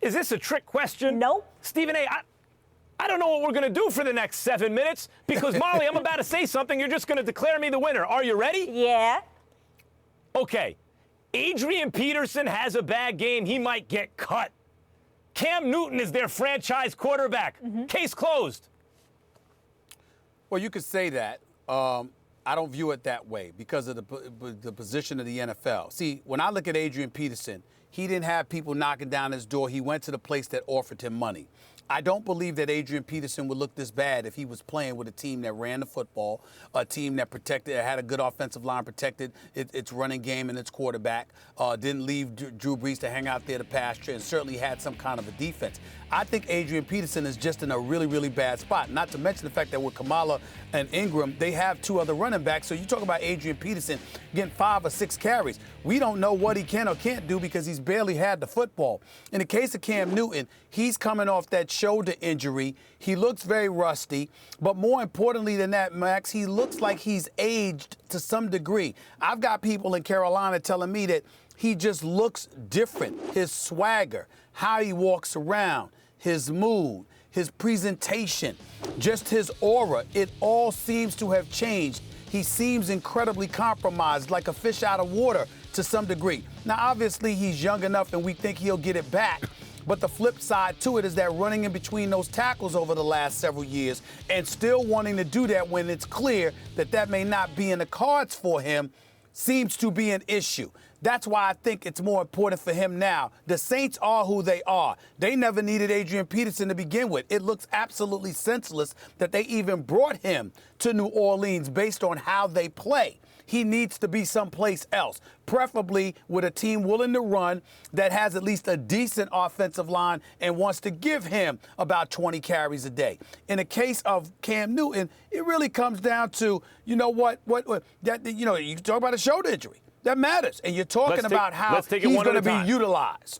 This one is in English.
Is this a trick question? Nope. Stephen A., I don't know what we're going to do for the next 7 minutes because, Molly, I'm about to say something. You're just going to declare me the winner. Are you ready? Yeah. Okay. Adrian Peterson has a bad game. He might get cut. Cam Newton is their franchise quarterback. Case closed. Well, you could say that. I don't view it that way because of the position of the NFL. See, when I look at Adrian Peterson, he didn't have people knocking down his door. He went to the place that offered him money. I don't believe that Adrian Peterson would look this bad if he was playing with a team that ran the football, a team that had a good offensive line, protected its running game and its quarterback, didn't leave Drew Brees to hang out there to pasture, and certainly had some kind of a defense. I think Adrian Peterson is just in a really, really bad spot, not to mention the fact that with Kamala and Ingram, they have two other running backs. So you talk about Adrian Peterson getting 5 or 6 carries. We don't know what he can or can't do because he's barely had the football. In the case of Cam Newton, he's coming off that shoulder injury. He looks very rusty. But more importantly than that, Max, he looks like he's aged to some degree. I've got people in Carolina telling me that he just looks different. His swagger, how he walks around, his mood, his presentation, just his aura, it all seems to have changed. He seems incredibly compromised, like a fish out of water to some degree. Now, obviously, he's young enough and we think he'll get it back. But the flip side to it is that running in between those tackles over the last several years and still wanting to do that when it's clear that that may not be in the cards for him seems to be an issue. That's why I think it's more important for him now. The Saints are who they are. They never needed Adrian Peterson to begin with. It looks absolutely senseless that they even brought him to New Orleans based on how they play. He needs to be someplace else, preferably with a team willing to run that has at least a decent offensive line and wants to give him about 20 carries a day. In the case of Cam Newton, it really comes down to, you know what you talk about a shoulder injury. That matters. And you're talking about how he's going to be utilized.